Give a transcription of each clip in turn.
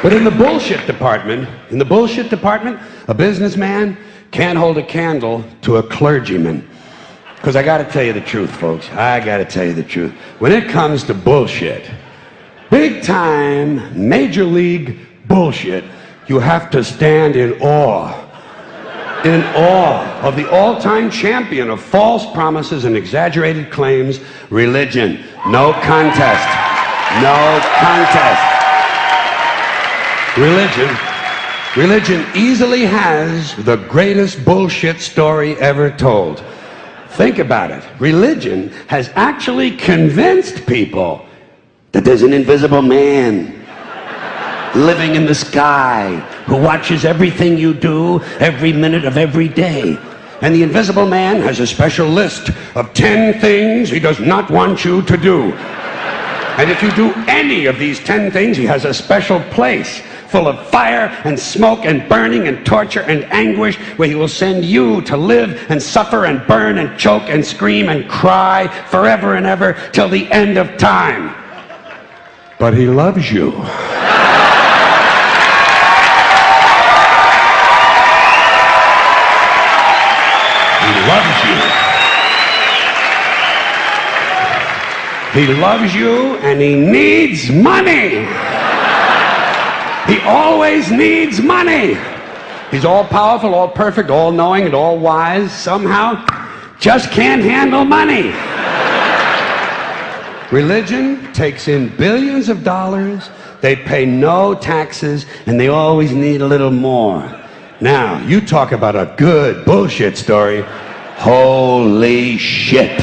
But in the bullshit department, a businessman can't hold a candle to a clergyman. Because I gotta tell you the truth, folks. I gotta tell you the truth. When it comes to bullshit, big time, major league bullshit, you have to stand in awe of the all-time champion of false promises and exaggerated claims, religion. No contest. No contest. Religion easily has the greatest bullshit story ever told. Think about it. Religion has actually convinced people that there's an invisible man living in the sky who watches everything you do every minute of every day. And the invisible man has a special list of 10 things he does not want you to do. And if you do any of these 10 things, he has a special place full of fire and smoke and burning and torture and anguish where he will send you to live and suffer and burn and choke and scream and cry forever and ever till the end of time. But he loves you. He loves you. He loves you and he needs money. He always needs money. He's all powerful, all perfect, all knowing, and all wise. Somehow, just can't handle money. Religion takes in billions of dollars. They pay no taxes, and they always need a little more. Now, you talk about a good bullshit story. Holy shit.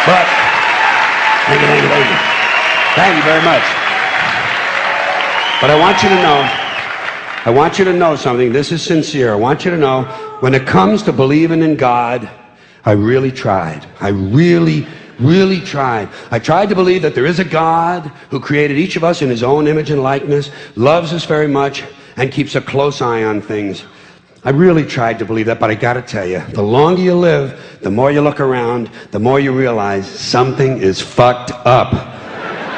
But, thank you very much. But I want you to know something. This is sincere. I want you to know, when it comes to believing in God, I really tried. I really tried. I tried to believe that there is a God who created each of us in his own image and likeness, loves us very much, and keeps a close eye on things. I really tried to believe that, but I gotta tell you, the longer you live, the more you look around, the more you realize something is fucked up.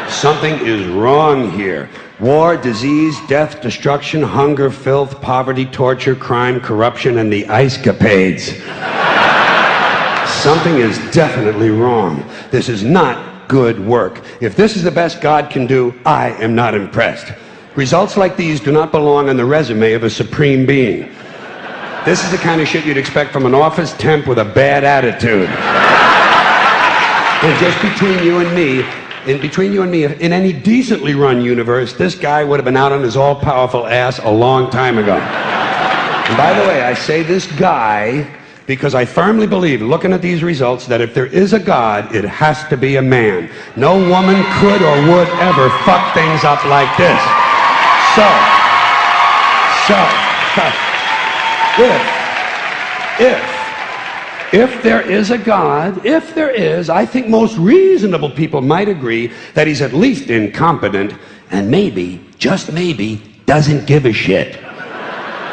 Something is wrong here. War, disease, death, destruction, hunger, filth, poverty, torture, crime, corruption, and the ice-capades. Something is definitely wrong. This is not good work. If this is the best God can do, I am not impressed. Results like these do not belong on the resume of a supreme being. This is the kind of shit you'd expect from an office temp with a bad attitude. And just between you and me, in any decently run universe, this guy would have been out on his all-powerful ass a long time ago. And by the way, I say this guy because I firmly believe, looking at these results, that if there is a God, it has to be a man. No woman could or would ever fuck things up like this. If there is a God, I think most reasonable people might agree that he's at least incompetent and maybe, just maybe, doesn't give a shit.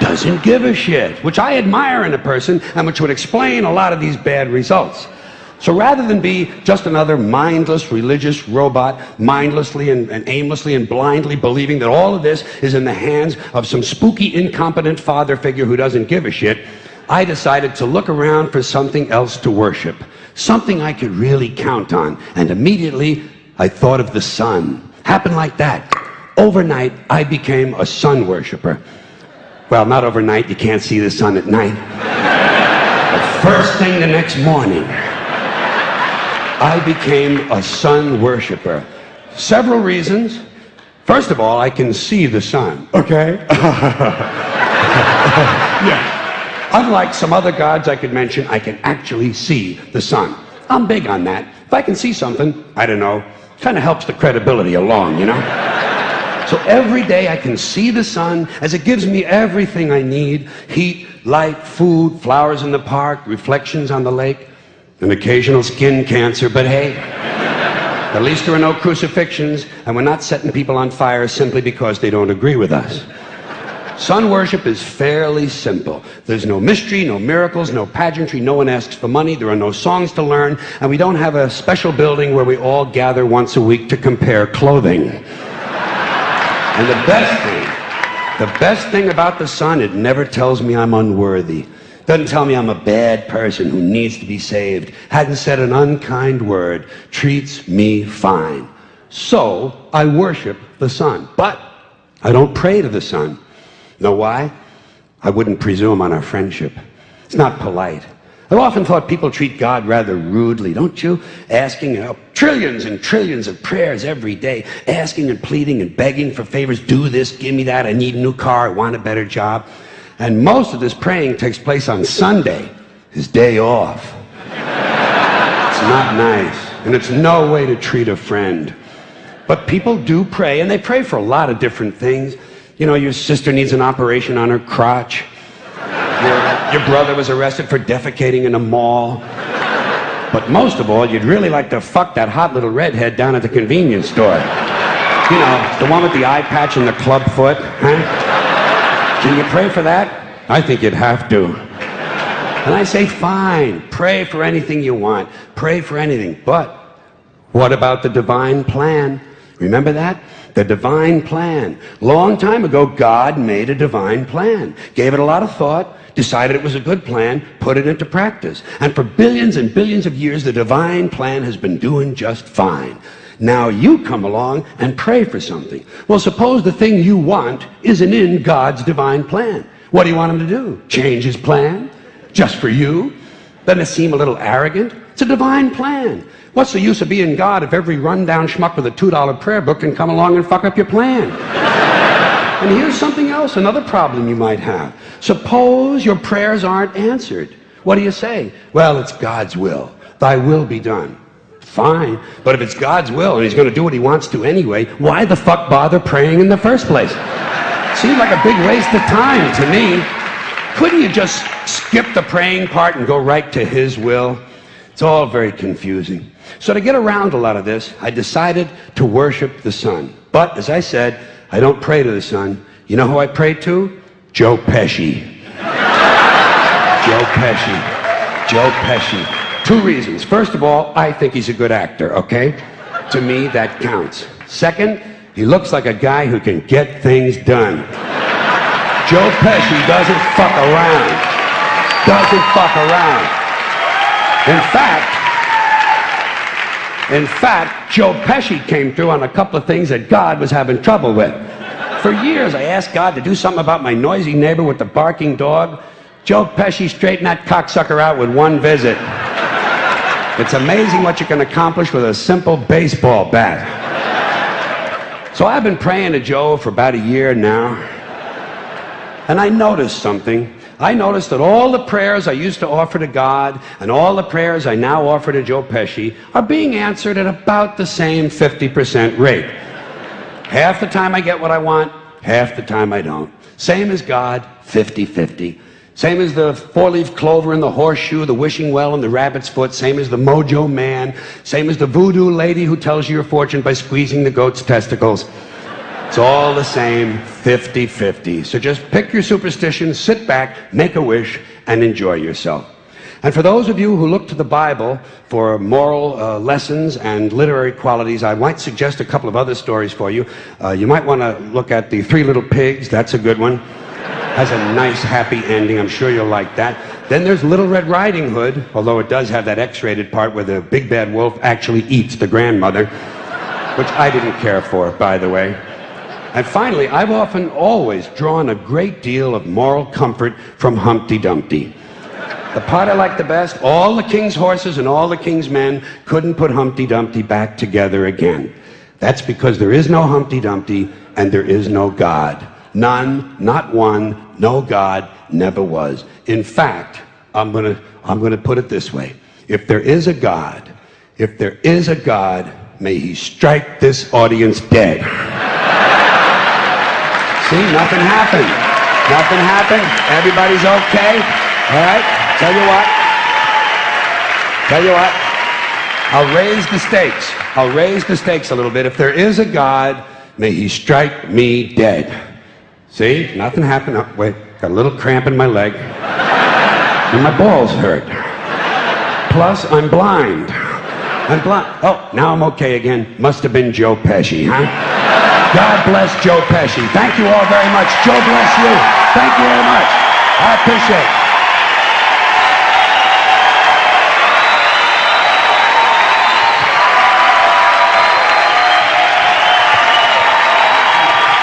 Doesn't give a shit, which I admire in a person and which would explain a lot of these bad results. So rather than be just another mindless religious robot, mindlessly and aimlessly and blindly believing that all of this is in the hands of some spooky, incompetent father figure who doesn't give a shit, I decided to look around for something else to worship, something I could really count on. And immediately, I thought of the sun. Happened like that. Overnight, I became a sun worshiper. Well, not overnight. You can't see the sun at night. But first thing the next morning, I became a sun worshiper. Several reasons. First of all, I can see the sun, okay? Yeah. Unlike some other gods I could mention, I can actually see the sun. I'm big on that. If I can see something, I don't know, kind of helps the credibility along, you know? So every day I can see the sun as it gives me everything I need: heat, light, food, flowers in the park, reflections on the lake, an occasional skin cancer, but hey, at least there are no crucifixions, and we're not setting people on fire simply because they don't agree with us. Sun worship is fairly simple. There's no mystery, no miracles, no pageantry, no one asks for money, there are no songs to learn, and we don't have a special building where we all gather once a week to compare clothing. And the best thing about the sun, it never tells me I'm unworthy. Doesn't tell me I'm a bad person who needs to be saved. Hadn't said an unkind word. Treats me fine. So I worship the sun. But I don't pray to the sun. Know why? I wouldn't presume on our friendship. It's not polite. I've often thought people treat God rather rudely, don't you? Asking trillions and trillions of prayers every day, asking and pleading and begging for favors. Do this, give me that, I need a new car, I want a better job. And most of this praying takes place on Sunday, his day off. It's not nice, and it's no way to treat a friend. But people do pray, and they pray for a lot of different things. You know, your sister needs an operation on her crotch. Your brother was arrested for defecating in a mall. But most of all, you'd really like to fuck that hot little redhead down at the convenience store. You know, the one with the eye patch and the club foot, huh? Can you pray for that? I think you'd have to. And I say, fine, pray for anything you want. Pray for anything. But what about the divine plan? Remember that? The divine plan. Long time ago, God made a divine plan. Gave it a lot of thought, decided it was a good plan, put it into practice. And for billions and billions of years, the divine plan has been doing just fine. Now you come along and pray for something. Well, suppose the thing you want isn't in God's divine plan. What do you want him to do? Change his plan? Just for you? Doesn't it seem a little arrogant? It's a divine plan. What's the use of being God if every rundown schmuck with a $2 prayer book can come along and fuck up your plan? And here's something else, another problem you might have. Suppose your prayers aren't answered. What do you say? Well, it's God's will. Thy will be done. Fine, but if it's God's will and he's going to do what he wants to anyway, why the fuck bother praying in the first place? Seems like a big waste of time to me. Couldn't you just skip the praying part and go right to his will? It's all very confusing. So to get around a lot of this, I decided to worship the sun. But, as I said, I don't pray to the sun. You know who I pray to? Joe Pesci. Joe Pesci. Joe Pesci. Two reasons. First of all, I think he's a good actor, okay? To me, that counts. Second, he looks like a guy who can get things done. Joe Pesci doesn't fuck around. Doesn't fuck around. In fact, Joe Pesci came through on a couple of things that God was having trouble with. For years, I asked God to do something about my noisy neighbor with the barking dog. Joe Pesci straightened that cocksucker out with one visit. It's amazing what you can accomplish with a simple baseball bat. So I've been praying to Joe for about a year now, and I noticed something. I noticed that all the prayers I used to offer to God and all the prayers I now offer to Joe Pesci are being answered at about the same 50% rate. Half the time I get what I want, half the time I don't. Same as God, 50-50. Same as the four-leaf clover and the horseshoe, the wishing well and the rabbit's foot. Same as the mojo man. Same as the voodoo lady who tells you your fortune by squeezing the goat's testicles. It's all the same, 50-50. So just pick your superstition, sit back, make a wish, and enjoy yourself. And for those of you who look to the Bible for moral lessons and literary qualities, I might suggest a couple of other stories for you. You might want to look at The Three Little Pigs. That's a good one. Has a nice, happy ending. I'm sure you'll like that. Then there's Little Red Riding Hood, although it does have that X-rated part where the big bad wolf actually eats the grandmother, which I didn't care for, by the way. And finally, I've often always drawn a great deal of moral comfort from Humpty Dumpty. The part I like the best, all the king's horses and all the king's men couldn't put Humpty Dumpty back together again. That's because there is no Humpty Dumpty and there is no God. None, not one, no God, never was. In fact, I'm gonna put it this way. If there is a God, may he strike this audience dead. See, nothing happened. Nothing happened. Everybody's okay. All right? Tell you what. I'll raise the stakes. I'll raise the stakes a little bit. If there is a God, may he strike me dead. See, nothing happened. Oh, wait, got a little cramp in my leg. And my balls hurt. Plus, I'm blind. I'm blind. Oh, now I'm okay again. Must have been Joe Pesci, huh? God bless Joe Pesci. Thank you all very much. Joe bless you. Thank you very much. I appreciate it.